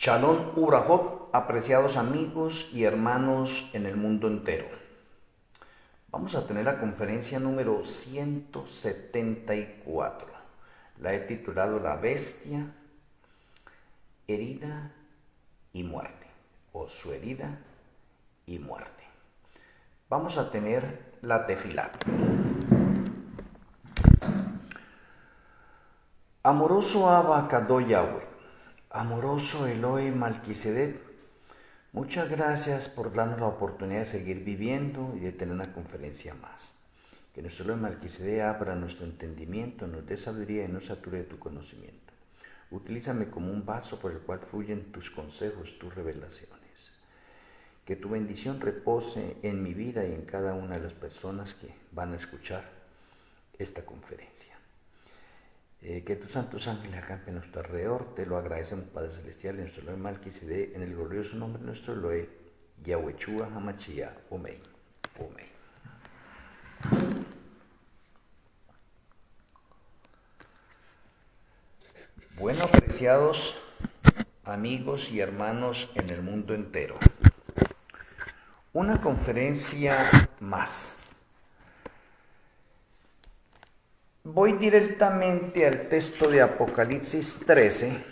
Shalom Ubrajot, apreciados amigos y hermanos en el mundo entero. Vamos a tener la conferencia número 174. La he titulado La bestia, herida y muerte, o su herida y muerte. Vamos a tener la tefilá. Amoroso Abba Kadosh Yahweh, amoroso Elohe Malquisedec, muchas gracias por darnos la oportunidad de seguir viviendo y de tener una conferencia más. Que nuestro Elohe Malquisedec abra nuestro entendimiento, nos dé sabiduría y nos sature de tu conocimiento. Utilízame como un vaso por el cual fluyen tus consejos, tus revelaciones. Que tu bendición repose en mi vida y en cada una de las personas que van a escuchar esta conferencia. Que tus santos ángeles acampen a nuestro alrededor, te lo agradecemos, Padre Celestial, en nuestro Elohe Malquisedec, en el glorioso nombre de nuestro Elohe, Yahuechua Hamachia, Omen, Omen. Bueno, apreciados amigos y hermanos en el mundo entero, una conferencia más. Voy directamente al texto de Apocalipsis 13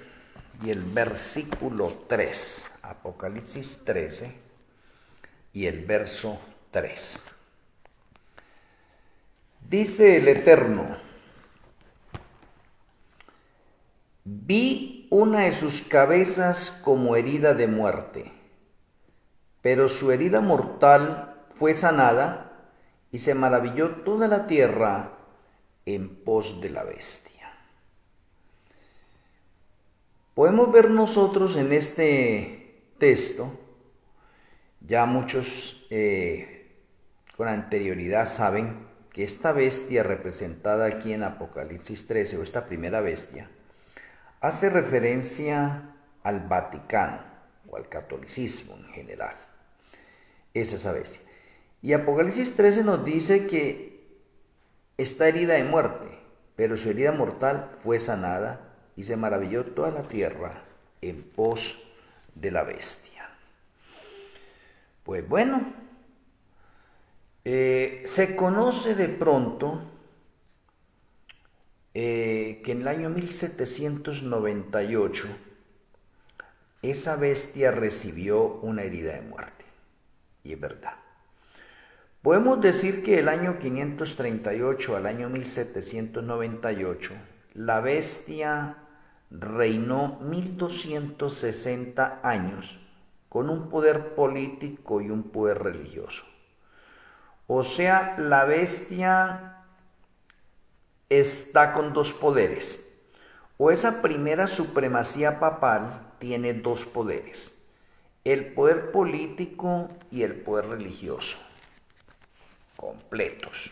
y el versículo 3. Apocalipsis 13 y el verso 3. Dice el Eterno: vi una de sus cabezas como herida de muerte, pero su herida mortal fue sanada, y se maravilló toda la tierra en pos de la bestia. Podemos ver nosotros en este texto, ya muchos con anterioridad saben que esta bestia representada aquí en Apocalipsis 13, o esta primera bestia, hace referencia al Vaticano o al catolicismo en general. Es esa bestia. Y Apocalipsis 13 nos dice que está herida de muerte, pero su herida mortal fue sanada, y se maravilló toda la tierra en pos de la bestia. Pues bueno, se conoce de pronto que en el año 1798 esa bestia recibió una herida de muerte, y es verdad. Podemos decir que del año 538 al año 1798, la bestia reinó 1260 años con un poder político y un poder religioso. O sea, la bestia está con dos poderes. O esa primera supremacía papal tiene dos poderes: el poder político y el poder religioso, completos.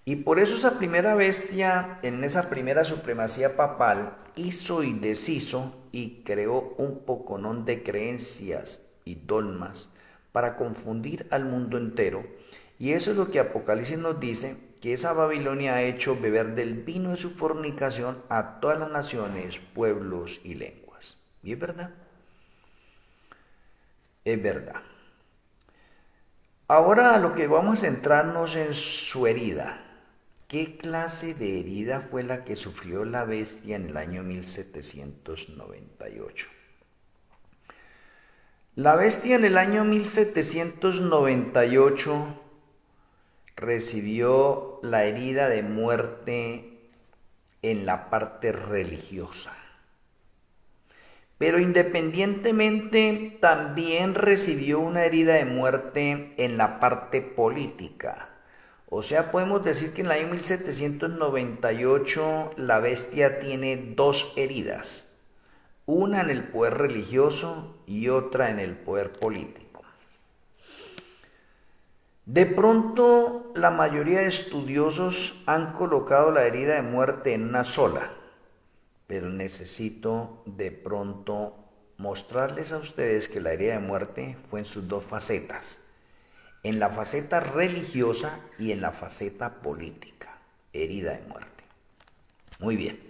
Y por eso esa primera bestia, en esa primera supremacía papal, hizo y deshizo y creó un poconón de creencias y dogmas para confundir al mundo entero. Y eso es lo que Apocalipsis nos dice, que esa Babilonia ha hecho beber del vino de su fornicación a todas las naciones, pueblos y lenguas. Y es verdad. Es verdad. Ahora a lo que vamos a centrarnos en su herida. ¿Qué clase de herida fue la que sufrió la bestia en el año 1798? La bestia en el año 1798 recibió la herida de muerte en la parte religiosa. Pero independientemente también recibió una herida de muerte en la parte política. O sea, podemos decir que en el año 1798 la bestia tiene dos heridas, una en el poder religioso y otra en el poder político. De pronto, la mayoría de estudiosos han colocado la herida de muerte en una sola, pero necesito de pronto mostrarles a ustedes que la herida de muerte fue en sus dos facetas: en la faceta religiosa y en la faceta política. Herida de muerte. Muy bien.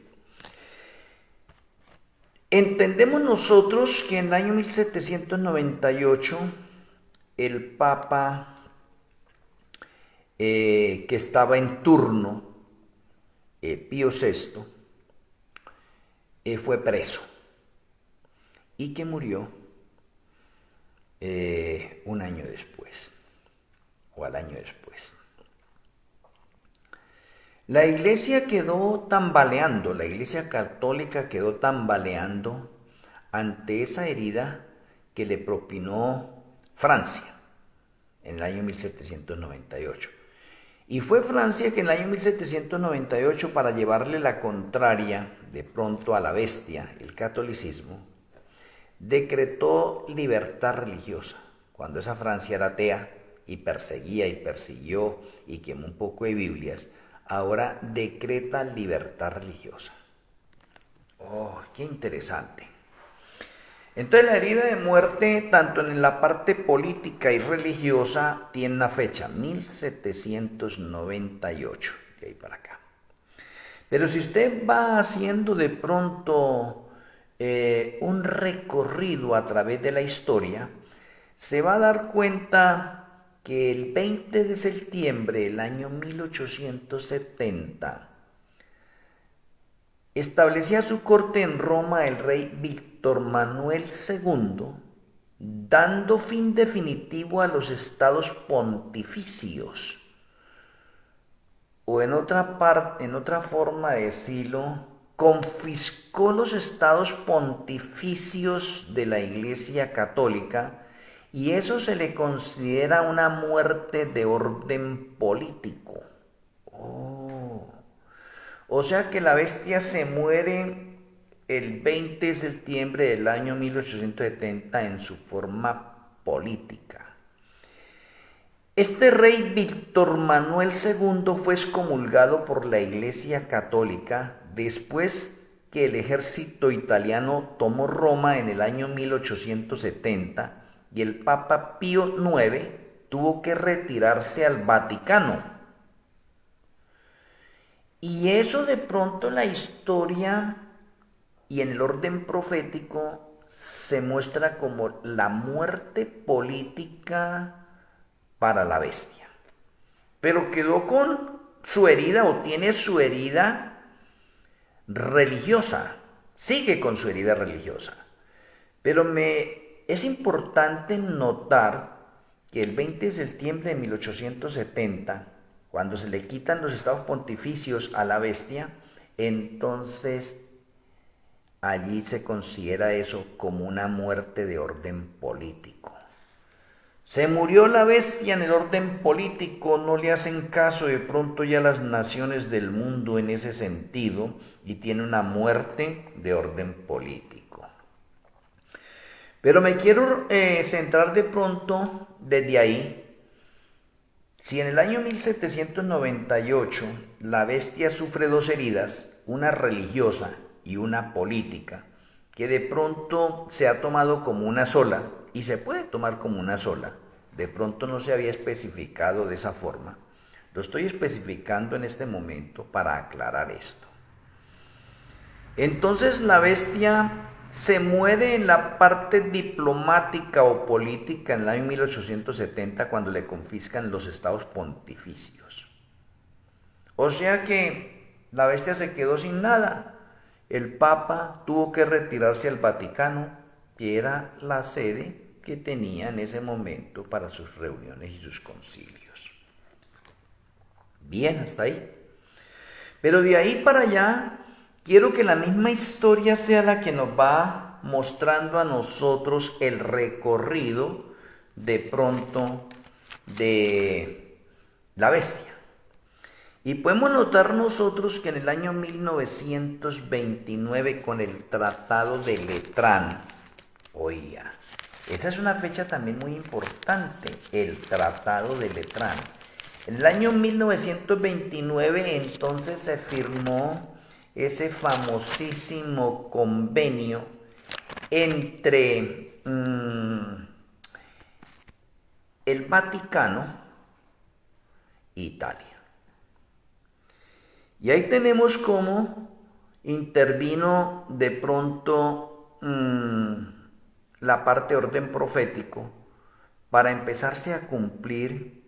Entendemos nosotros que en el año 1798 el Papa que estaba en turno, Pío VI, fue preso y que murió un año después o al año después. La iglesia quedó tambaleando, la iglesia católica quedó tambaleando ante esa herida que le propinó Francia en el año 1798. Y fue Francia que en el año 1798, para llevarle la contraria de pronto a la bestia, el catolicismo, decretó libertad religiosa, cuando esa Francia era atea y perseguía y persiguió y quemó un poco de Biblias. Ahora decreta libertad religiosa. Oh, qué interesante. Entonces la herida de muerte, tanto en la parte política y religiosa, tiene una fecha, 1798, de ahí para acá. Pero si usted va haciendo de pronto un recorrido a través de la historia, se va a dar cuenta que el 20 de septiembre del año 1870 establecía su corte en Roma el rey Víctor Manuel II, dando fin definitivo a los estados pontificios, o en otra forma de decirlo, confiscó los estados pontificios de la Iglesia Católica, y eso se le considera una muerte de orden político. O sea que la bestia se muere el 20 de septiembre del año 1870 en su forma política. Este rey Víctor Manuel II fue excomulgado por la Iglesia Católica después que el ejército italiano tomó Roma en el año 1870 y el Papa Pío IX tuvo que retirarse al Vaticano. Y eso de pronto en la historia y en el orden profético se muestra como la muerte política para la bestia. Pero quedó con su herida, o tiene su herida religiosa, sigue con su herida religiosa. Pero es importante notar que el 20 de septiembre de 1870, cuando se le quitan los estados pontificios a la bestia, entonces allí se considera eso como una muerte de orden político. Se murió la bestia en el orden político, no le hacen caso de pronto ya las naciones del mundo en ese sentido, y tiene una muerte de orden político. Pero me quiero centrar de pronto desde ahí. Si en el año 1798 la bestia sufre dos heridas, una religiosa y una política, que de pronto se ha tomado como una sola, y se puede tomar como una sola, de pronto no se había especificado de esa forma, lo estoy especificando en este momento para aclarar esto. Entonces la bestia se muere en la parte diplomática o política en el año 1870, cuando le confiscan los estados pontificios. O sea que la bestia se quedó sin nada. El Papa tuvo que retirarse al Vaticano, que era la sede que tenía en ese momento para sus reuniones y sus concilios. Bien, hasta ahí. Pero de ahí para allá, quiero que la misma historia sea la que nos va mostrando a nosotros el recorrido de pronto de la bestia. Y podemos notar nosotros que en el año 1929, con el Tratado de Letrán, oiga, esa es una fecha también muy importante, el Tratado de Letrán. En el año 1929 entonces se firmó ese famosísimo convenio entre el Vaticano e Italia. Y ahí tenemos cómo intervino de pronto la parte de orden profético para empezarse a cumplir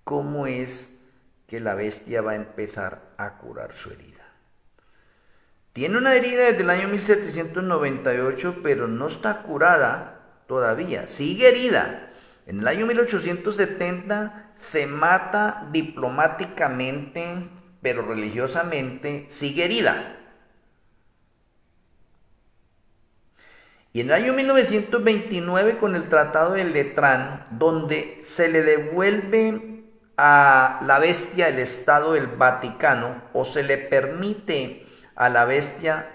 cómo es que la bestia va a empezar a curar su herida. Tiene una herida desde el año 1798, pero no está curada todavía, sigue herida. En el año 1870 se mata diplomáticamente, pero religiosamente sigue herida. Y en el año 1929, con el Tratado de Letrán, donde se le devuelve a la bestia el Estado del Vaticano, o se le permite a la bestia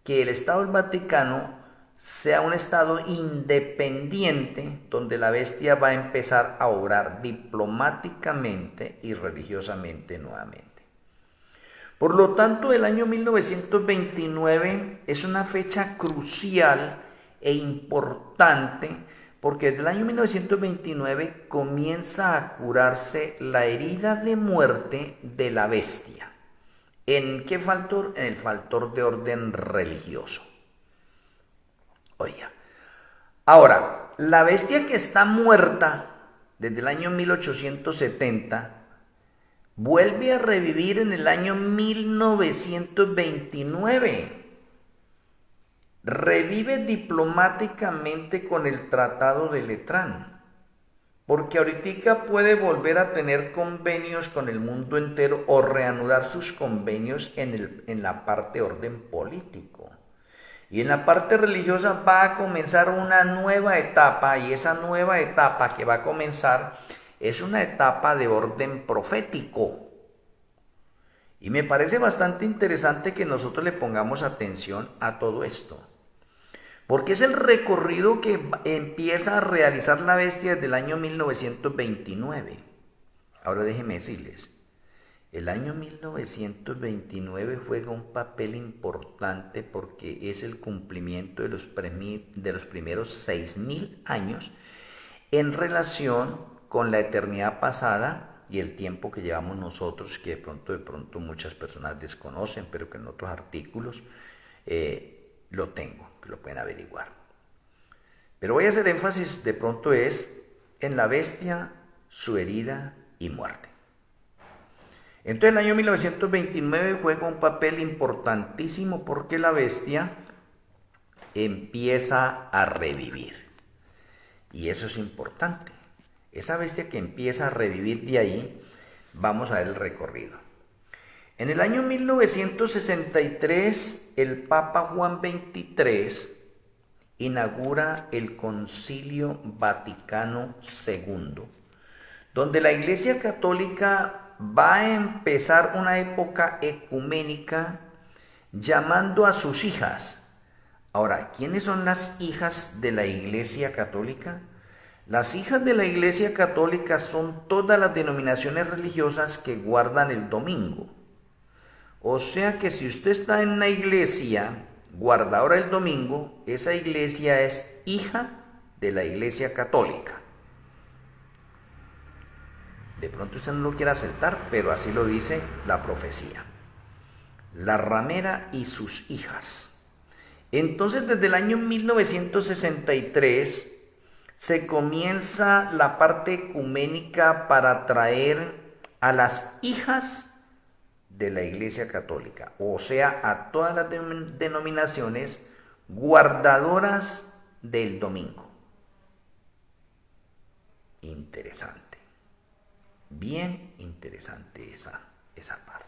que el Estado del Vaticano sea un Estado independiente, donde la bestia va a empezar a obrar diplomáticamente y religiosamente nuevamente. Por lo tanto, el año 1929 es una fecha crucial e importante porque desde el año 1929 comienza a curarse la herida de muerte de la bestia. ¿En qué factor? En el factor de orden religioso. Oiga, ahora, la bestia que está muerta desde el año 1870 vuelve a revivir en el año 1929. Revive diplomáticamente con el Tratado de Letrán, porque ahorita puede volver a tener convenios con el mundo entero o reanudar sus convenios en la parte de orden político. Y en la parte religiosa va a comenzar una nueva etapa, y esa nueva etapa que va a comenzar es una etapa de orden profético. Y me parece bastante interesante que nosotros le pongamos atención a todo esto, porque es el recorrido que empieza a realizar la bestia desde el año 1929. Ahora déjenme decirles, el año 1929 juega un papel importante porque es el cumplimiento de los primeros 6.000 años en relación con la eternidad pasada y el tiempo que llevamos nosotros, que de pronto muchas personas desconocen, pero que en otros artículos lo tengo, que lo pueden averiguar. Pero voy a hacer énfasis de pronto es en la bestia, su herida y muerte. Entonces el año 1929 juega un papel importantísimo porque la bestia empieza a revivir. Y eso es importante. Esa bestia que empieza a revivir, de ahí vamos a ver el recorrido. En el año 1963, el Papa Juan XXIII inaugura el Concilio Vaticano II, donde la Iglesia Católica va a empezar una época ecuménica llamando a sus hijas. Ahora, ¿quiénes son las hijas de la Iglesia Católica? Las hijas de la Iglesia Católica son todas las denominaciones religiosas que guardan el domingo. O sea que si usted está en una iglesia guardadora del domingo, esa iglesia es hija de la Iglesia Católica. De pronto usted no lo quiere aceptar, pero así lo dice la profecía. La ramera y sus hijas. Entonces, desde el año 1963 se comienza la parte ecuménica para traer a las hijas de la Iglesia Católica, o sea, a todas las denominaciones guardadoras del domingo. Interesante, bien interesante esa parte.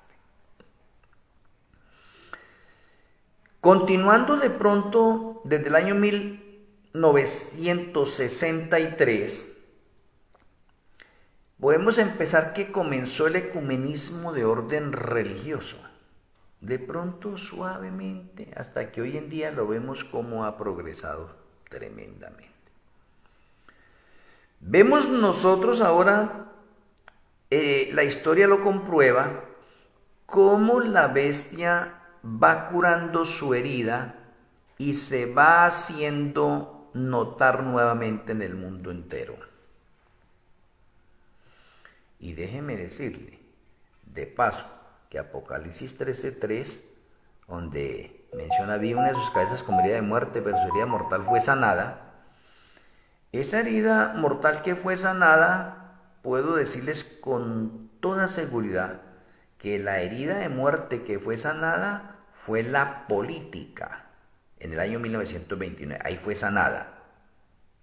Continuando de pronto, desde el año 1963, podemos empezar que comenzó el ecumenismo de orden religioso, de pronto suavemente, hasta que hoy en día lo vemos como ha progresado tremendamente. Vemos nosotros ahora, la historia lo comprueba, cómo la bestia va curando su herida y se va haciendo notar nuevamente en el mundo entero. Y déjeme decirle, de paso, que Apocalipsis 13:3, donde menciona, vi una de sus cabezas como herida de muerte, pero su herida mortal fue sanada. Esa herida mortal que fue sanada, puedo decirles con toda seguridad que la herida de muerte que fue sanada fue la política en el año 1929. Ahí fue sanada.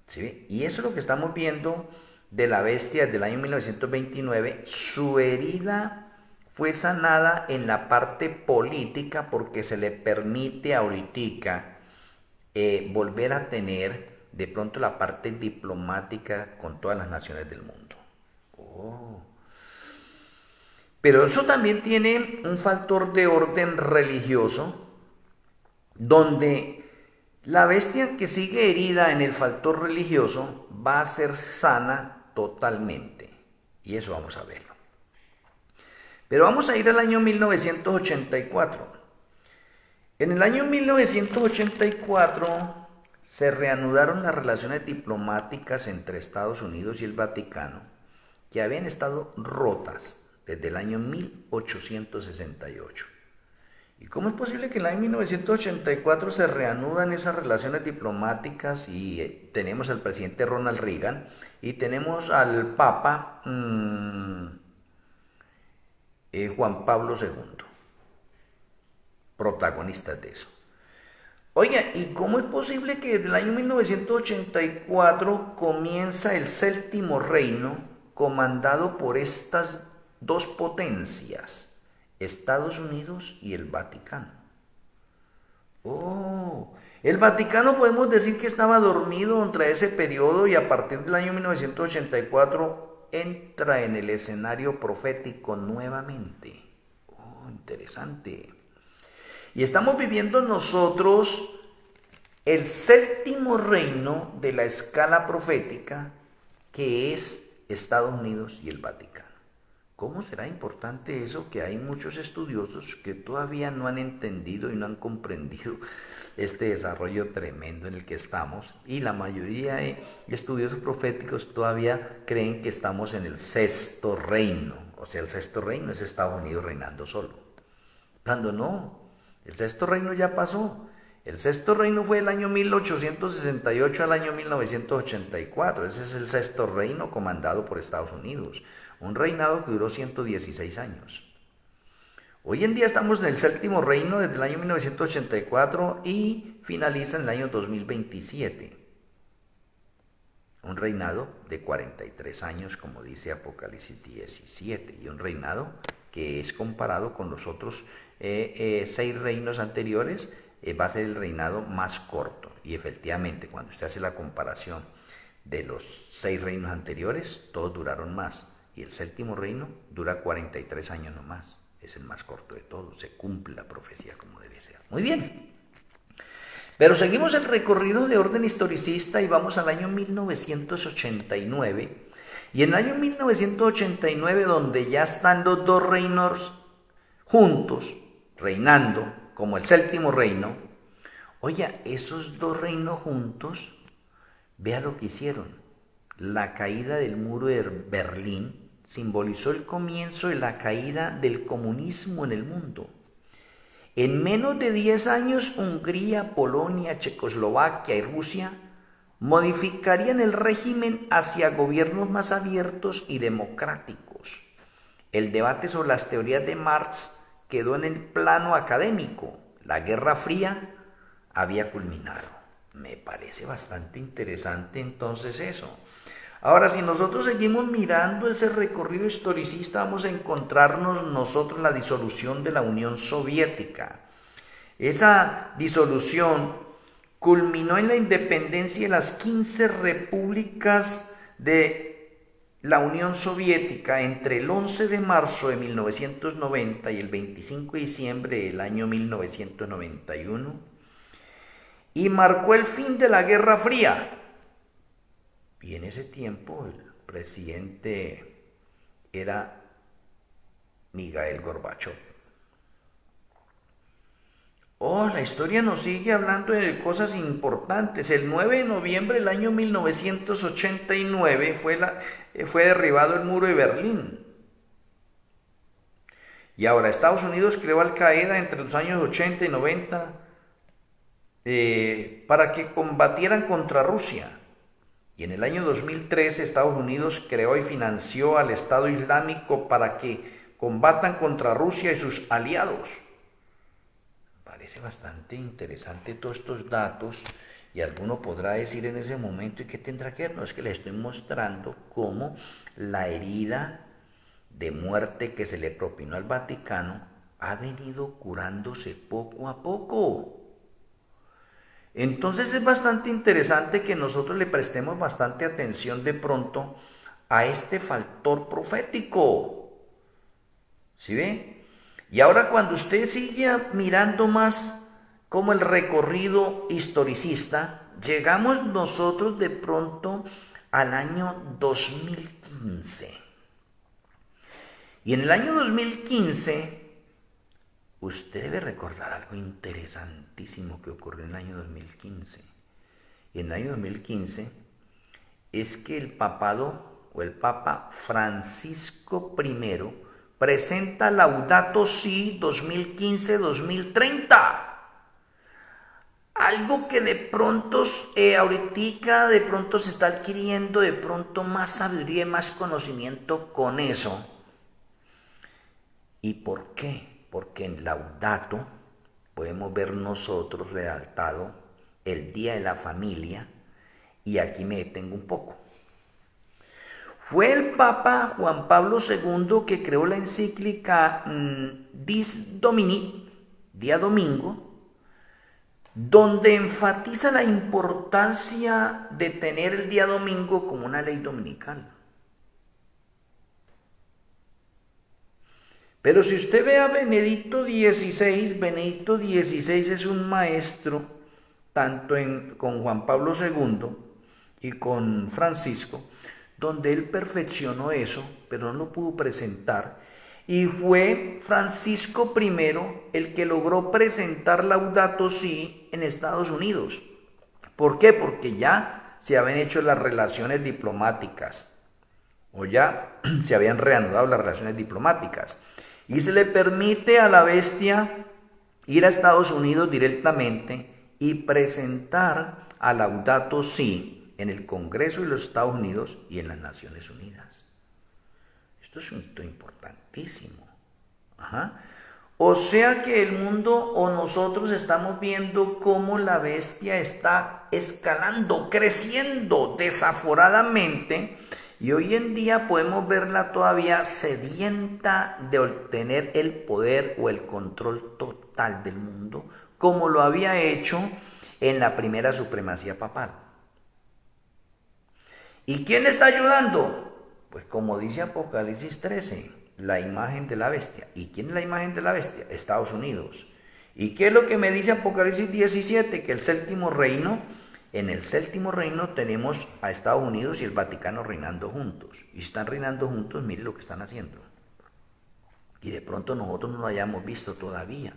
¿Sí? Y eso es lo que estamos viendo de la bestia del año 1929. Su herida fue sanada en la parte política porque se le permite ahorita volver a tener de pronto la parte diplomática con todas las naciones del mundo. Oh. Pero eso también tiene un factor de orden religioso, donde la bestia que sigue herida en el factor religioso va a ser sana totalmente. Y eso vamos a verlo. Pero vamos a ir al año 1984. En el año 1984 se reanudaron las relaciones diplomáticas entre Estados Unidos y el Vaticano, que habían estado rotas desde el año 1868. ¿Y cómo es posible que en el año 1984 se reanudan esas relaciones diplomáticas y tenemos al presidente Ronald Reagan y tenemos al Papa Juan Pablo II, protagonistas de eso? Oiga, ¿y cómo es posible que desde el año 1984 comienza el Séptimo Reino comandado por estas dos potencias, Estados Unidos y el Vaticano? Oh, el Vaticano podemos decir que estaba dormido entre ese periodo y a partir del año 1984 entra en el escenario profético nuevamente. Oh, interesante. Y estamos viviendo nosotros el séptimo reino de la escala profética, que es Estados Unidos y el Vaticano. ¿Cómo será importante eso? Que hay muchos estudiosos que todavía no han entendido y no han comprendido este desarrollo tremendo en el que estamos, y la mayoría de estudiosos proféticos todavía creen que estamos en el sexto reino. O sea, el sexto reino es Estados Unidos reinando solo, cuando no. El sexto reino ya pasó. El sexto reino fue del año 1868 al año 1984. Ese es el sexto reino comandado por Estados Unidos. Un reinado que duró 116 años. Hoy en día estamos en el séptimo reino desde el año 1984 y finaliza en el año 2027. Un reinado de 43 años, como dice Apocalipsis 17. Y un reinado que es comparado con los otros 6 reinos anteriores, va a ser el reinado más corto. Y efectivamente, cuando usted hace la comparación de los 6 reinos anteriores, todos duraron más. Y el séptimo reino dura 43 años nomás. Es el más corto de todos. Se cumple la profecía como debe ser. Muy bien. Pero seguimos el recorrido de orden historicista y vamos al año 1989. Y en el año 1989, donde ya están los dos reinos juntos, reinando como el séptimo reino. Oye, esos dos reinos juntos, vea lo que hicieron. La caída del muro de Berlín simbolizó el comienzo de la caída del comunismo en el mundo. En menos de 10 años, Hungría, Polonia, Checoslovaquia y Rusia modificarían el régimen hacia gobiernos más abiertos y democráticos. El debate sobre las teorías de Marx quedó en el plano académico. La Guerra Fría había culminado. Me parece bastante interesante entonces eso. Ahora, si nosotros seguimos mirando ese recorrido historicista, vamos a encontrarnos nosotros la disolución de la Unión Soviética. Esa disolución culminó en la independencia de las 15 repúblicas de la Unión Soviética entre el 11 de marzo de 1990 y el 25 de diciembre del año 1991 y marcó el fin de la Guerra Fría. Y en ese tiempo el presidente era Mikhail Gorbachev. Oh, la historia nos sigue hablando de cosas importantes. El 9 de noviembre del año 1989 fue derribado el muro de Berlín. Y ahora Estados Unidos creó Al Qaeda entre los años 80 y 90 para que combatieran contra Rusia. Y en el año 2013 Estados Unidos creó y financió al Estado Islámico para que combatan contra Rusia y sus aliados. Parece bastante interesante todos estos datos y alguno podrá decir en ese momento, ¿y qué tendrá que ver? No, es que les estoy mostrando cómo la herida de muerte que se le propinó al Vaticano ha venido curándose poco a poco. Entonces es bastante interesante que nosotros le prestemos bastante atención de pronto a este factor profético. ¿Sí ve? Y ahora cuando usted sigue mirando más como el recorrido historicista, llegamos nosotros de pronto al año 2015. Y en el año 2015, usted debe recordar algo interesantísimo que ocurrió en el año 2015. Y en el año 2015 es que el papado o el Papa Francisco I presenta Laudato Si 2015-2030. Algo que de pronto ahorita de pronto se está adquiriendo de pronto más sabiduría y más conocimiento con eso. ¿Y por qué? Porque en Laudato podemos ver nosotros redactado el Día de la Familia, y aquí me detengo un poco. Fue el Papa Juan Pablo II que creó la encíclica Dis Domini, día domingo, donde enfatiza la importancia de tener el día domingo como una ley dominical. Pero si usted ve a Benedicto XVI es un maestro tanto con Juan Pablo II y con Francisco, donde él perfeccionó eso, pero no lo pudo presentar. Y fue Francisco I el que logró presentar Laudato Si en Estados Unidos. ¿Por qué? Porque ya se habían hecho las relaciones diplomáticas, o ya se habían reanudado las relaciones diplomáticas. Y se le permite a la bestia ir a Estados Unidos directamente y presentar a Laudato Si en el Congreso de los Estados Unidos y en las Naciones Unidas. Esto es un hito importantísimo. O sea que el mundo o nosotros estamos viendo cómo la bestia está escalando, creciendo desaforadamente, y hoy en día podemos verla todavía sedienta de obtener el poder o el control total del mundo, como lo había hecho en la primera supremacía papal. ¿Y quién le está ayudando? Pues como dice Apocalipsis 13, la imagen de la bestia. ¿Y quién es la imagen de la bestia? Estados Unidos. ¿Y qué es lo que me dice Apocalipsis 17? Que el séptimo reino, en el séptimo reino tenemos a Estados Unidos y el Vaticano reinando juntos. Y si están reinando juntos, mire lo que están haciendo. Y de pronto nosotros no lo hayamos visto todavía.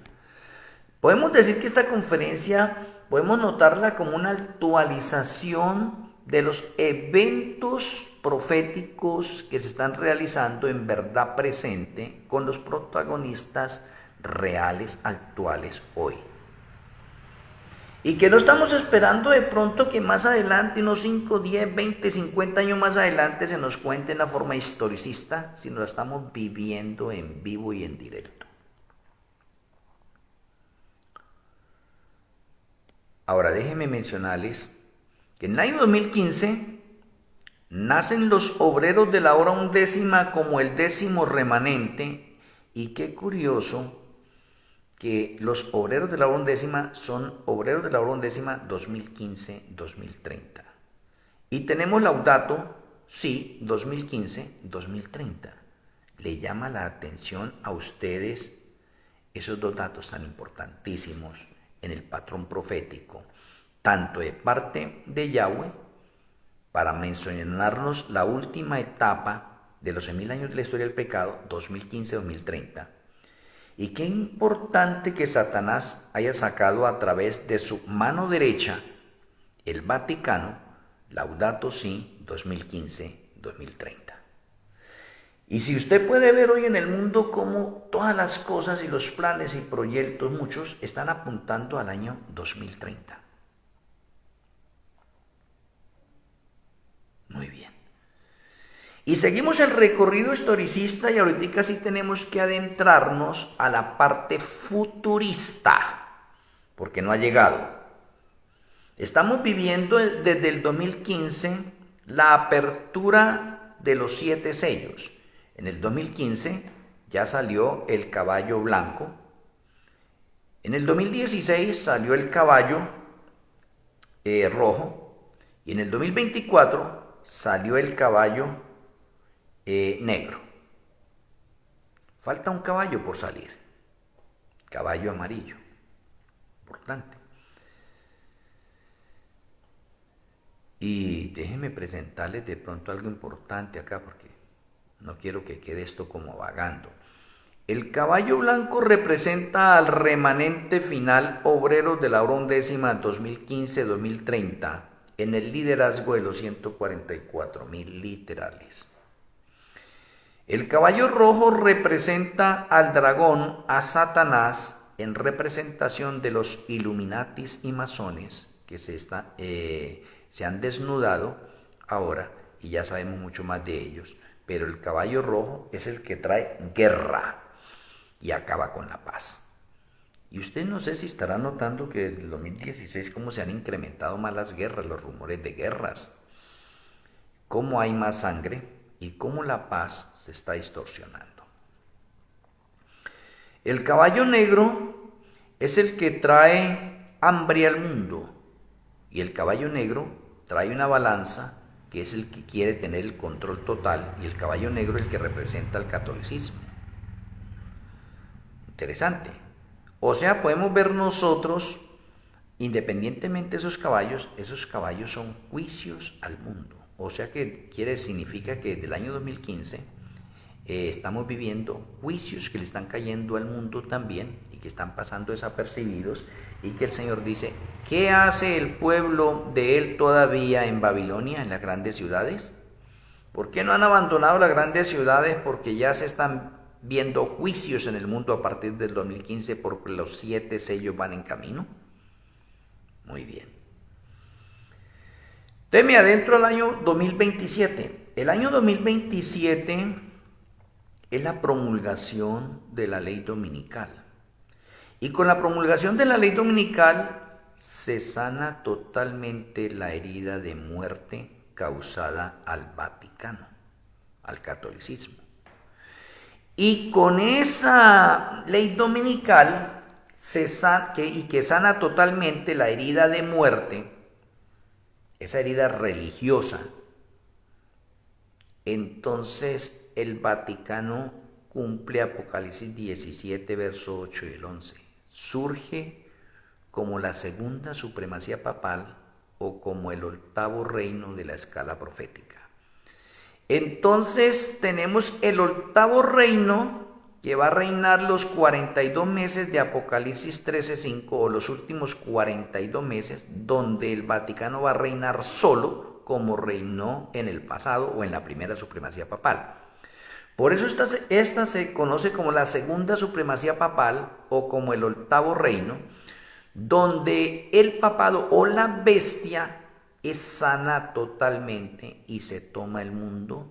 Podemos decir que esta conferencia, podemos notarla como una actualización de los eventos proféticos que se están realizando en verdad presente con los protagonistas reales actuales hoy. Y que no estamos esperando de pronto que más adelante, unos 5, 10, 20, 50 años más adelante se nos cuente en la forma historicista, sino la estamos viviendo en vivo y en directo. Ahora déjenme mencionarles que en el año 2015 nacen los obreros de la hora undécima como el 10º remanente, y qué curioso que los obreros de la hora undécima son obreros de la hora undécima 2015-2030. Y tenemos Laudato Si 2015-2030. ¿Le llama la atención a ustedes esos dos datos tan importantísimos en el patrón profético, tanto de parte de Yahweh, para mencionarnos la última etapa de los 1000 años de la historia del pecado, 2015-2030? Y qué importante que Satanás haya sacado a través de su mano derecha, el Vaticano, Laudato Si 2015-2030. Y si usted puede ver hoy en el mundo cómo todas las cosas y los planes y proyectos, muchos, están apuntando al año 2030. Muy bien. Y seguimos el recorrido historicista y ahorita sí tenemos que adentrarnos a la parte futurista, porque no ha llegado. Estamos viviendo desde el 2015 la apertura de los 7 sellos. En el 2015 ya salió el caballo blanco. En el 2016 salió el caballo rojo. Y en el 2024 salió el caballo negro. Falta un caballo por salir. Caballo amarillo. Importante. Y déjenme presentarles de pronto algo importante acá porque no quiero que quede esto como vagando. El caballo blanco representa al remanente final obrero de la hora undécima 2015-2030 en el liderazgo de los 144,000 literales. El caballo rojo representa al dragón, a Satanás, en representación de los Illuminatis y masones que se han desnudado ahora y ya sabemos mucho más de ellos. Pero el caballo rojo es el que trae guerra y acaba con la paz. Y usted no sé si estará notando que desde el 2016 cómo se han incrementado más las guerras, los rumores de guerras, cómo hay más sangre y cómo la paz se está distorsionando. El caballo negro es el que trae hambre al mundo y el caballo negro trae una balanza que es el que quiere tener el control total y el caballo negro es el que representa el catolicismo. Interesante. O sea, podemos ver nosotros, independientemente de esos caballos son juicios al mundo. O sea que significa que desde el año 2015 estamos viviendo juicios que le están cayendo al mundo también y que están pasando desapercibidos y que el Señor dice, ¿qué hace el pueblo de Él todavía en Babilonia, en las grandes ciudades? ¿Por qué no han abandonado las grandes ciudades? Porque ya se están viendo juicios en el mundo a partir del 2015 porque los 7 sellos van en camino. Muy bien. Entonces me adentro al año 2027. El año 2027 es la promulgación de la ley dominical. Y con la promulgación de la ley dominical se sana totalmente la herida de muerte causada al Vaticano, al catolicismo. Y con esa ley dominical que sana totalmente la herida de muerte, esa herida religiosa, entonces el Vaticano cumple Apocalipsis 17, verso 8 y el 11. Surge como la segunda supremacía papal o como el 8º reino de la escala profética. Entonces tenemos el 8º reino que va a reinar los 42 meses de Apocalipsis 13:5 o los últimos 42 meses donde el Vaticano va a reinar solo como reinó en el pasado o en la primera supremacía papal. Por eso esta se conoce como la segunda supremacía papal o como el 8º reino, donde el papado o la bestia es sana totalmente y se toma el mundo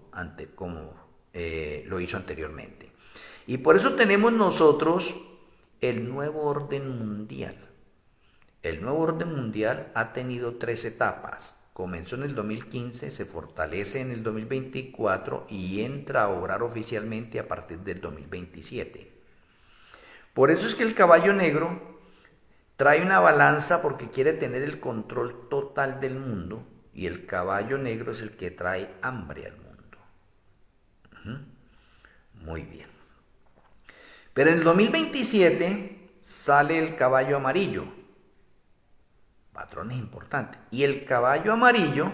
como lo hizo anteriormente. Y por eso tenemos nosotros el nuevo orden mundial. El nuevo orden mundial ha tenido 3 etapas. Comenzó en el 2015, se fortalece en el 2024 y entra a obrar oficialmente a partir del 2027. Por eso es que el caballo negro trae una balanza porque quiere tener el control total del mundo y el caballo negro es el que trae hambre al mundo. Muy bien. Pero en el 2027 sale el caballo amarillo. Patrones importantes. Y el caballo amarillo,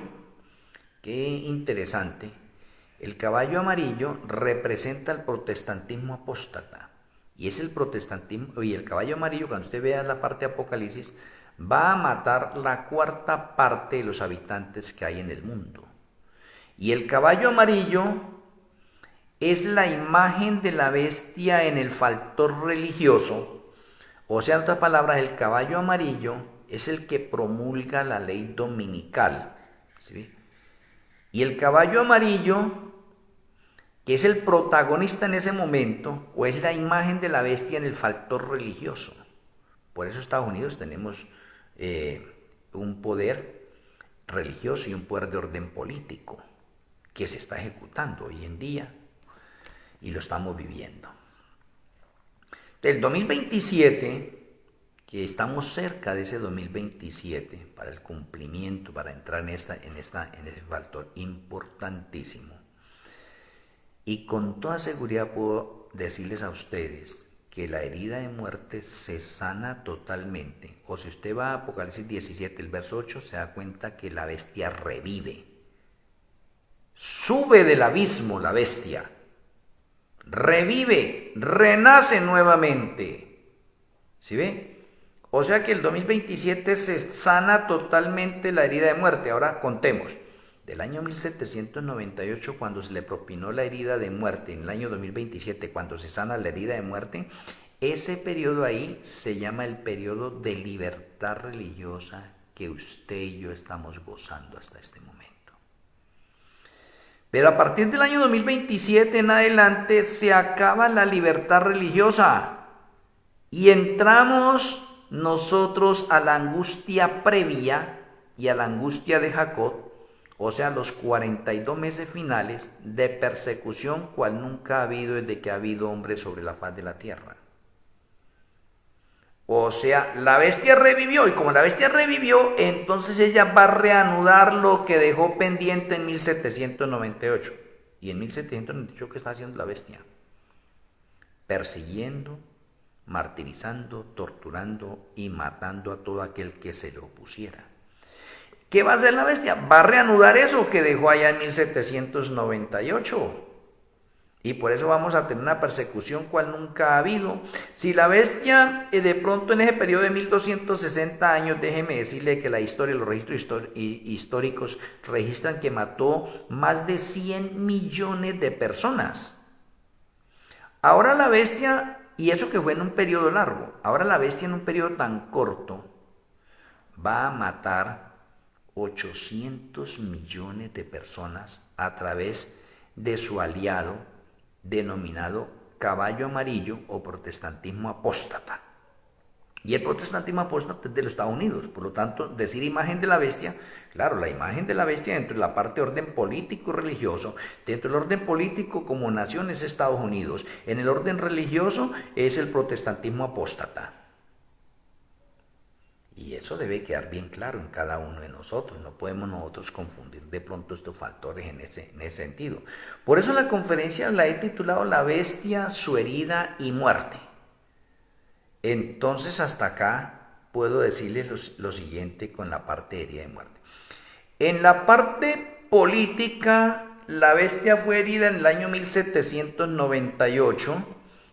qué interesante, el caballo amarillo representa el protestantismo apóstata. Y es el protestantismo, y el caballo amarillo, cuando usted vea la parte de Apocalipsis, va a matar la 4ª parte de los habitantes que hay en el mundo. Y el caballo amarillo es la imagen de la bestia en el factor religioso, o sea, en otras palabras, el caballo amarillo es el que promulga la ley dominical, ¿sí? Y el caballo amarillo, que es el protagonista en ese momento, o es la imagen de la bestia en el factor religioso. Por eso Estados Unidos tenemos un poder religioso y un poder de orden político que se está ejecutando hoy en día y lo estamos viviendo. Del 2027, que estamos cerca de ese 2027 para el cumplimiento, para entrar en ese factor importantísimo. Y con toda seguridad puedo decirles a ustedes que la herida de muerte se sana totalmente. O si usted va a Apocalipsis 17, el verso 8, se da cuenta que la bestia revive. Sube del abismo la bestia. Revive, renace nuevamente. ¿Sí ve? O sea que el 2027 se sana totalmente la herida de muerte. Ahora contemos. Del año 1798, cuando se le propinó la herida de muerte, en el año 2027, cuando se sana la herida de muerte, ese periodo ahí se llama el periodo de libertad religiosa que usted y yo estamos gozando hasta este momento. Pero a partir del año 2027 en adelante se acaba la libertad religiosa y entramos nosotros a la angustia previa y a la angustia de Jacob, o sea, los 42 meses finales de persecución cual nunca ha habido desde que ha habido hombres sobre la faz de la tierra. O sea, la bestia revivió, y como la bestia revivió, entonces ella va a reanudar lo que dejó pendiente en 1798. Y en 1798, ¿qué está haciendo la bestia? Persiguiendo, martirizando, torturando y matando a todo aquel que se le opusiera. ¿Qué va a hacer la bestia? Va a reanudar eso que dejó allá en 1798. Y por eso vamos a tener una persecución cual nunca ha habido. Si la bestia de pronto en ese periodo de 1260 años, déjeme decirle que la historia, los registros históricos registran que mató más de 100 millones de personas. Ahora la bestia, y eso que fue en un periodo largo, ahora la bestia en un periodo tan corto va a matar 800 millones de personas a través de su aliado denominado caballo amarillo o protestantismo apóstata. Y el protestantismo apóstata es de los Estados Unidos, por lo tanto, decir imagen de la bestia, claro, la imagen de la bestia dentro de la parte de orden político y religioso, dentro del orden político como nación es Estados Unidos, en el orden religioso es el protestantismo apóstata. Y eso debe quedar bien claro en cada uno de nosotros. No podemos nosotros confundir de pronto estos factores en ese sentido. Por eso la conferencia la he titulado La bestia, su herida y muerte. Entonces hasta acá puedo decirles lo siguiente con la parte de herida y muerte. En la parte política, la bestia fue herida en el año 1798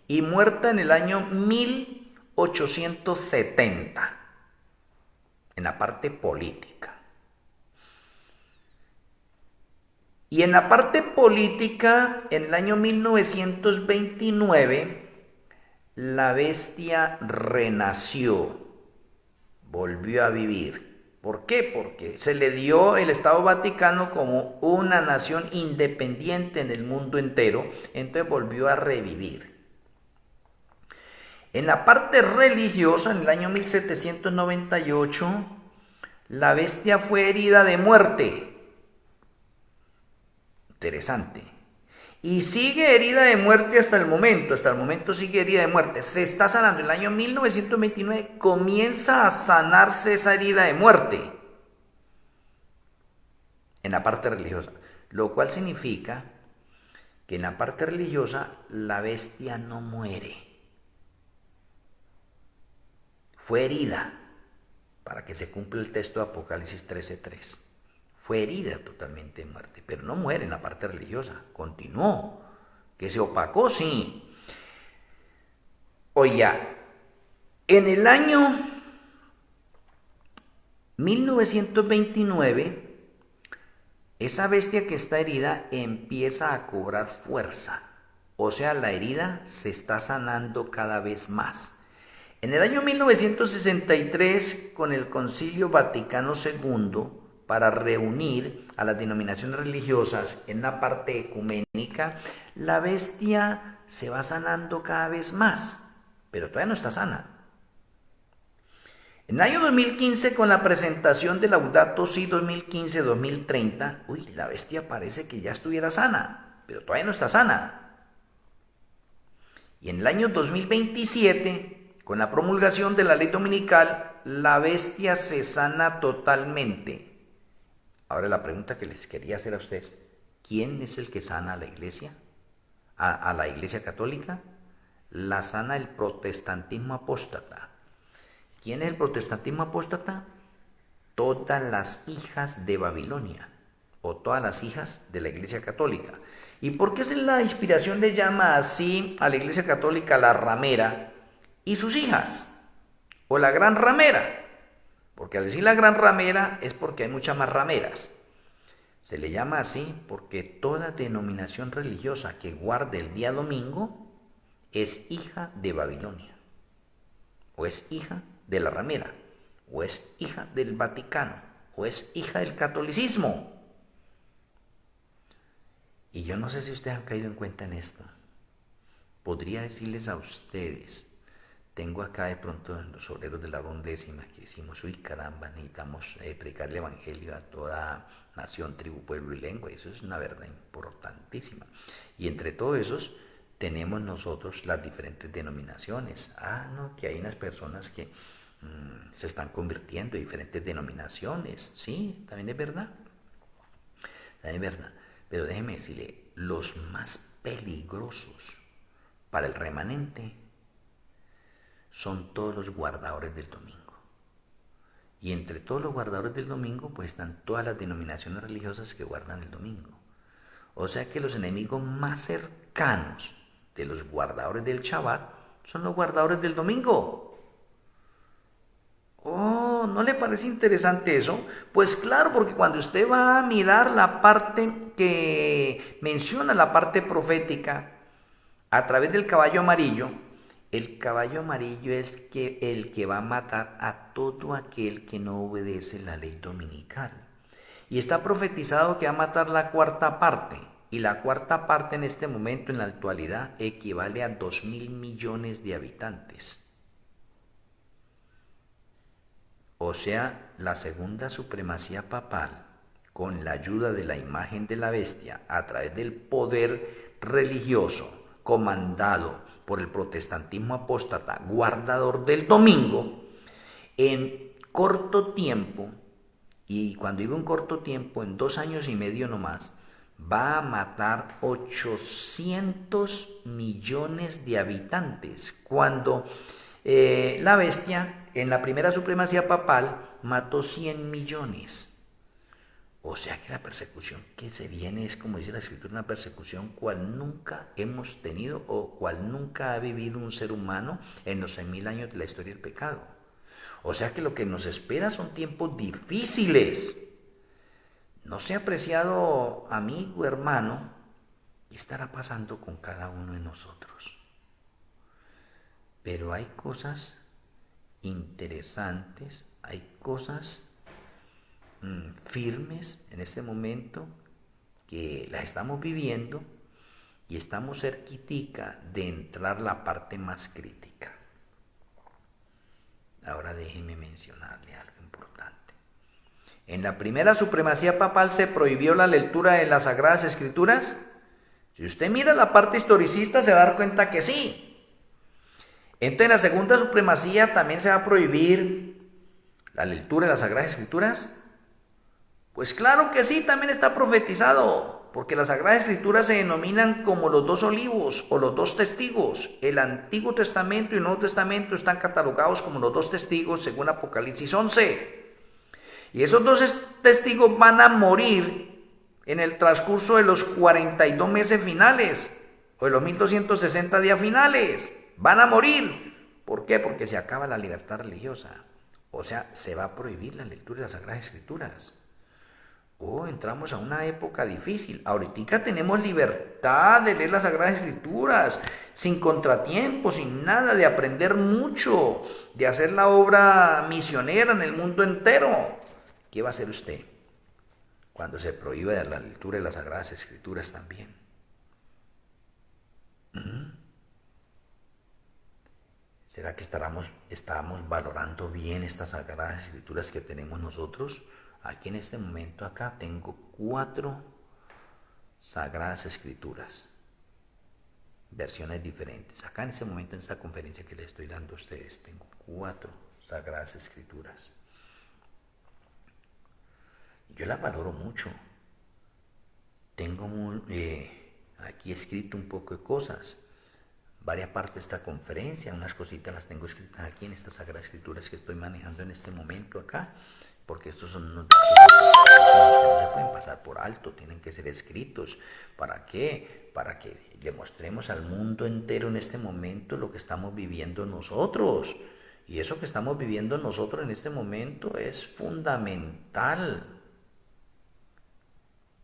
y muerta en el año 1870. En la parte política. Y en la parte política, en el año 1929, la bestia renació, volvió a vivir. ¿Por qué? Porque se le dio el Estado Vaticano como una nación independiente en el mundo entero, entonces volvió a revivir. En la parte religiosa, en el año 1798, la bestia fue herida de muerte. Interesante. Y sigue herida de muerte hasta el momento sigue herida de muerte. Se está sanando. En el año 1929 comienza a sanarse esa herida de muerte en la parte religiosa. Lo cual significa que en la parte religiosa la bestia no muere. Fue herida, para que se cumpla el texto de Apocalipsis 13:3. Fue herida totalmente de muerte, pero no muere en la parte religiosa, continuó. Que se opacó, sí. Oiga, en el año 1929, esa bestia que está herida empieza a cobrar fuerza. O sea, la herida se está sanando cada vez más. En el año 1963, con el Concilio Vaticano II, para reunir a las denominaciones religiosas en la parte ecuménica, la bestia se va sanando cada vez más, pero todavía no está sana. En el año 2015, con la presentación de Laudato Si 2015-2030, la bestia parece que ya estuviera sana, pero todavía no está sana. Y en el año 2027, con la promulgación de la ley dominical, la bestia se sana totalmente. Ahora la pregunta que les quería hacer a ustedes, ¿quién es el que sana a la iglesia? ¿A la iglesia católica? La sana el protestantismo apóstata. ¿Quién es el protestantismo apóstata? Todas las hijas de Babilonia, o todas las hijas de la iglesia católica. ¿Y por qué la inspiración le llama así a la iglesia católica la ramera y sus hijas? O la gran ramera. Porque al decir la gran ramera es porque hay muchas más rameras. Se le llama así porque toda denominación religiosa que guarde el día domingo es hija de Babilonia. O es hija de la ramera. O es hija del Vaticano. O es hija del catolicismo. Y yo no sé si ustedes han caído en cuenta en esto. Podría decirles a ustedes, tengo acá de pronto en los obreros de la Undécima que decimos, caramba, necesitamos predicar el evangelio a toda nación, tribu, pueblo y lengua. Y eso es una verdad importantísima. Y entre todos esos tenemos nosotros las diferentes denominaciones. Que hay unas personas que se están convirtiendo en diferentes denominaciones. Sí, también es verdad. También es verdad. Pero déjeme decirle, los más peligrosos para el remanente son todos los guardadores del domingo. Y entre todos los guardadores del domingo, pues están todas las denominaciones religiosas que guardan el domingo. O sea que los enemigos más cercanos de los guardadores del Shabbat son los guardadores del domingo. ¿No le parece interesante eso? Pues claro, porque cuando usted va a mirar la parte que menciona la parte profética a través del caballo amarillo, el caballo amarillo es el que va a matar a todo aquel que no obedece la ley dominical. Y está profetizado que va a matar la cuarta parte. Y la cuarta parte en este momento, en la actualidad, equivale a 2.000 millones de habitantes. O sea, la segunda supremacía papal, con la ayuda de la imagen de la bestia, a través del poder religioso comandado por el protestantismo apóstata, guardador del domingo, en corto tiempo, y cuando digo en corto tiempo, en 2 años y medio nomás, va a matar 800 millones de habitantes, cuando la bestia en la primera supremacía papal mató 100 millones. O sea que la persecución que se viene es, como dice la escritura, una persecución cual nunca hemos tenido o cual nunca ha vivido un ser humano en los 6.000 años de la historia del pecado. O sea que lo que nos espera son tiempos difíciles. No sé, apreciado amigo, hermano, qué estará pasando con cada uno de nosotros. Pero hay cosas interesantes, hay cosas firmes en este momento que las estamos viviendo y estamos cerquitica de entrar la parte más crítica. Ahora déjeme mencionarle algo importante. En la primera supremacía papal se prohibió la lectura de las Sagradas Escrituras. Si usted mira la parte historicista se va a dar cuenta que sí. Entonces en la segunda supremacía también se va a prohibir la lectura de las Sagradas Escrituras. Pues claro que sí, también está profetizado, porque las Sagradas Escrituras se denominan como los 2 olivos o los 2 testigos. El Antiguo Testamento y el Nuevo Testamento están catalogados como los 2 testigos según Apocalipsis 11. Y esos 2 testigos van a morir en el transcurso de los 42 meses finales o de los 1260 días finales. Van a morir. ¿Por qué? Porque se acaba la libertad religiosa. O sea, se va a prohibir la lectura de las Sagradas Escrituras. Oh, entramos a una época difícil. Ahorita tenemos libertad de leer las Sagradas Escrituras, sin contratiempos, sin nada, de aprender mucho, de hacer la obra misionera en el mundo entero. ¿Qué va a hacer usted cuando se prohíba la lectura de las Sagradas Escrituras también? ¿Será que estábamos valorando bien estas Sagradas Escrituras que tenemos nosotros? Aquí en este momento acá tengo 4 Sagradas Escrituras, versiones diferentes. Acá en este momento, en esta conferencia que les estoy dando a ustedes, tengo 4 Sagradas Escrituras. Yo las valoro mucho. Tengo aquí escrito un poco de cosas, varias partes de esta conferencia, unas cositas las tengo escritas aquí en estas Sagradas Escrituras que estoy manejando en este momento acá, porque estos son unos datos que no se pueden pasar por alto, tienen que ser escritos. ¿Para qué? Para que le mostremos al mundo entero en este momento lo que estamos viviendo nosotros. Y eso que estamos viviendo nosotros en este momento es fundamental.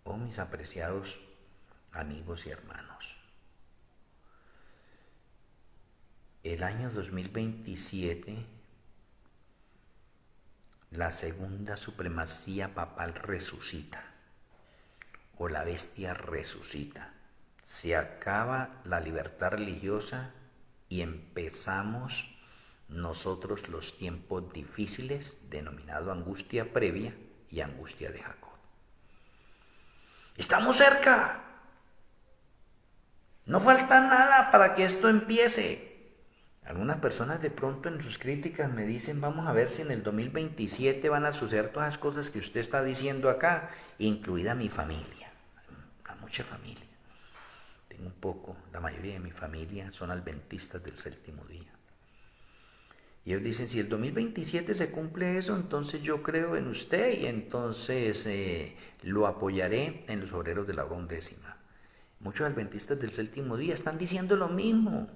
Oh, mis apreciados amigos y hermanos, el año 2027, la segunda supremacía papal resucita, o la bestia resucita. Se acaba la libertad religiosa y empezamos nosotros los tiempos difíciles, denominado angustia previa y angustia de Jacob. Estamos cerca. No falta nada para que esto empiece. Algunas personas de pronto en sus críticas me dicen, vamos a ver si en el 2027 van a suceder todas las cosas que usted está diciendo acá, incluida mi familia. Mucha familia. Tengo un poco, la mayoría de mi familia son adventistas del séptimo día. Y ellos dicen, si el 2027 se cumple eso, entonces yo creo en usted y entonces lo apoyaré en los obreros de la hora undécima. Muchos adventistas del séptimo día están diciendo lo mismo.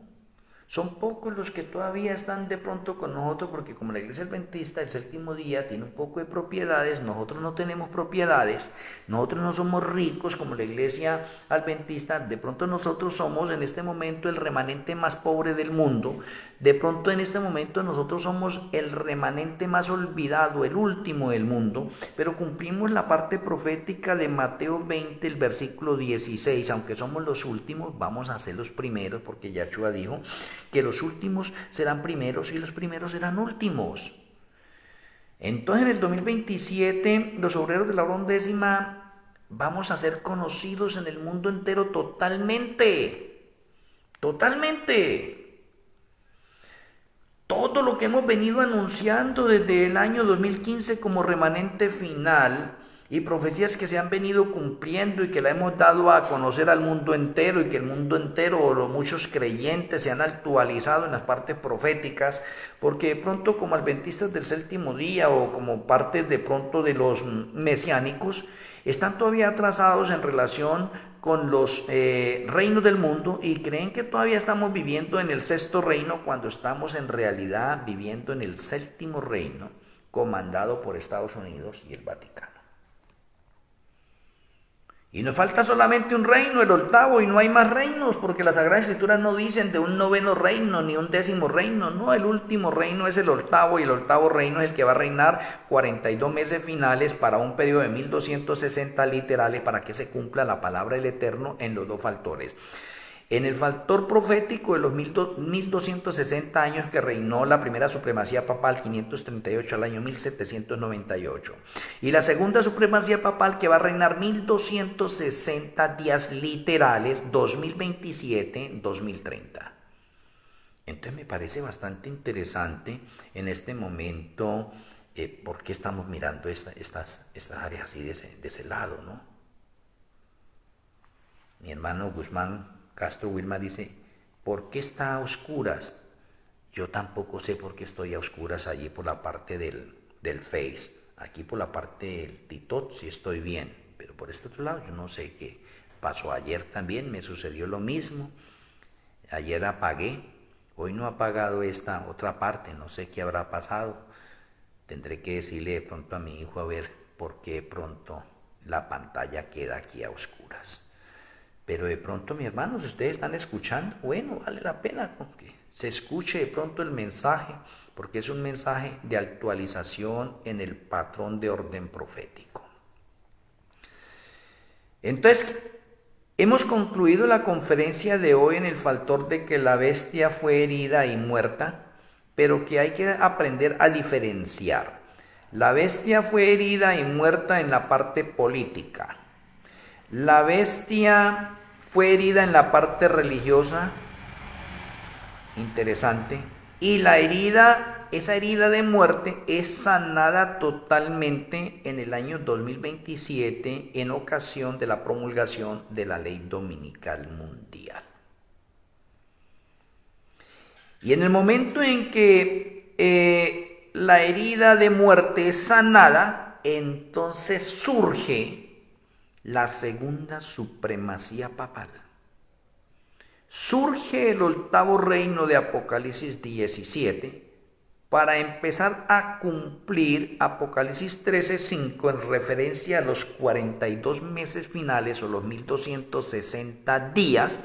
Son pocos los que todavía están de pronto con nosotros, porque como la iglesia adventista del séptimo día tiene un poco de propiedades, nosotros no tenemos propiedades, nosotros no somos ricos como la iglesia adventista, de pronto nosotros somos en este momento el remanente más pobre del mundo, de pronto en este momento nosotros somos el remanente más olvidado, el último del mundo, pero cumplimos la parte profética de Mateo 20, el versículo 16, aunque somos los últimos, vamos a ser los primeros, porque Yahshua dijo que los últimos serán primeros y los primeros serán últimos. Entonces en el 2027 los obreros de la hora undécima vamos a ser conocidos en el mundo entero totalmente. Todo lo que hemos venido anunciando desde el año 2015 como remanente final y profecías que se han venido cumpliendo y que la hemos dado a conocer al mundo entero y que el mundo entero o los muchos creyentes se han actualizado en las partes proféticas, porque de pronto como adventistas del séptimo día o como partes de pronto de los mesiánicos están todavía atrasados en relación con los reinos del mundo y creen que todavía estamos viviendo en el sexto reino cuando estamos en realidad viviendo en el séptimo reino comandado por Estados Unidos y el Vaticano. Y nos falta solamente un reino, el octavo, y no hay más reinos, porque las Sagradas Escrituras no dicen de un noveno reino ni un décimo reino, no, el último reino es el octavo, y el octavo reino es el que va a reinar 42 meses finales para un periodo de 1260 literales para que se cumpla la palabra del Eterno en los dos factores. En el factor profético de los 1260 años que reinó la primera supremacía papal, 538 al año 1798. Y la segunda supremacía papal que va a reinar 1260 días literales, 2027-2030. Entonces me parece bastante interesante en este momento por qué estamos mirando estas áreas así de ese lado, ¿no? Mi hermano Guzmán Castro Wilma dice, ¿por qué está a oscuras? Yo tampoco sé por qué estoy a oscuras allí por la parte del Face. Aquí por la parte del TikTok sí estoy bien, pero por este otro lado yo no sé qué pasó. Ayer también me sucedió lo mismo. Ayer apagué, hoy no he apagado esta otra parte, no sé qué habrá pasado. Tendré que decirle de pronto a mi hijo a ver por qué pronto la pantalla queda aquí a oscuras. Pero de pronto, mis hermanos, si ustedes están escuchando, bueno, vale la pena que se escuche de pronto el mensaje, porque es un mensaje de actualización en el patrón de orden profético. Entonces, hemos concluido la conferencia de hoy en el factor de que la bestia fue herida y muerta, pero que hay que aprender a diferenciar. La bestia fue herida y muerta en la parte política. La bestia fue herida en la parte religiosa, interesante, y esa herida de muerte es sanada totalmente en el año 2027 en ocasión de la promulgación de la Ley Dominical Mundial. Y en el momento en que la herida de muerte es sanada, entonces surge la segunda supremacía papal. Surge el octavo reino de Apocalipsis 17 para empezar a cumplir Apocalipsis 13:5 en referencia a los 42 meses finales o los 1260 días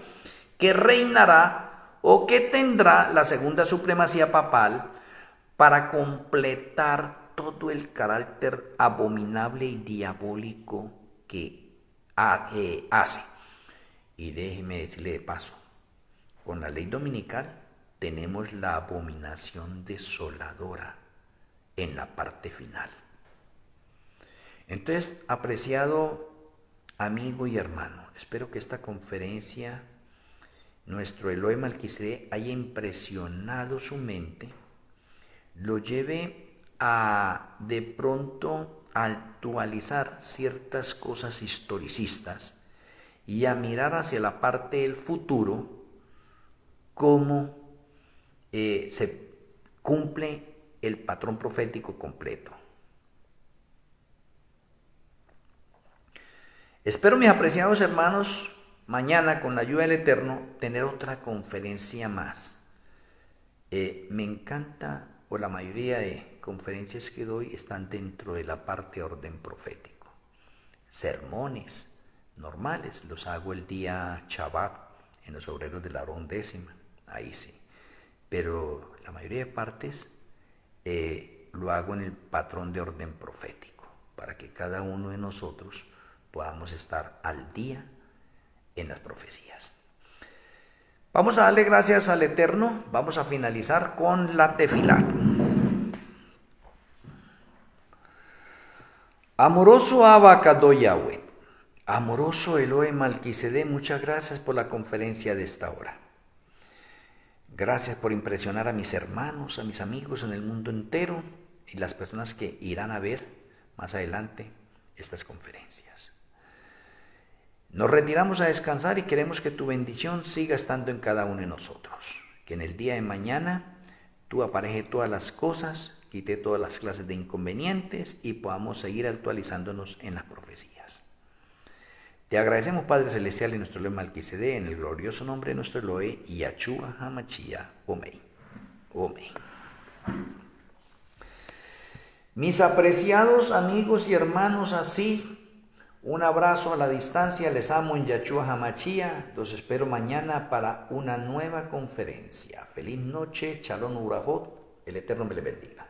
que reinará o que tendrá la segunda supremacía papal para completar todo el carácter abominable y diabólico que hace. Y déjeme decirle de paso, con la ley dominical tenemos la abominación desoladora en la parte final. Entonces, apreciado amigo y hermano, espero que esta conferencia, nuestro Elohim Malquisedec, haya impresionado su mente, lo lleve a de pronto a actualizar ciertas cosas historicistas y a mirar hacia la parte del futuro, cómo se cumple el patrón profético completo. Espero, mis apreciados hermanos, mañana con la ayuda del Eterno tener otra conferencia más. Me encanta, o la mayoría de conferencias que doy están dentro de la parte orden profético. Sermones normales los hago el día Shabbat en los obreros de la hora 10, ahí sí. Pero la mayoría de partes lo hago en el patrón de orden profético, para que cada uno de nosotros podamos estar al día en las profecías. Vamos a darle gracias al Eterno. Vamos a finalizar con la tefilá. Amoroso Abba Kadosh Yahweh, amoroso Elohim Malquisedec, muchas gracias por la conferencia de esta hora. Gracias por impresionar a mis hermanos, a mis amigos en el mundo entero y las personas que irán a ver más adelante estas conferencias. Nos retiramos a descansar y queremos que tu bendición siga estando en cada uno de nosotros. Que en el día de mañana tú aparejes todas las cosas, quite todas las clases de inconvenientes y podamos seguir actualizándonos en las profecías. Te agradecemos, Padre Celestial, y nuestro Elohim Malquisedec, en el glorioso nombre de nuestro Elohim, Yahshua HaMashiach. Amén. Amén. Mis apreciados amigos y hermanos, así, un abrazo a la distancia, les amo en Yahshua HaMashiach, los espero mañana para una nueva conferencia. Feliz noche, Shalom Urajot, el Eterno me le bendiga.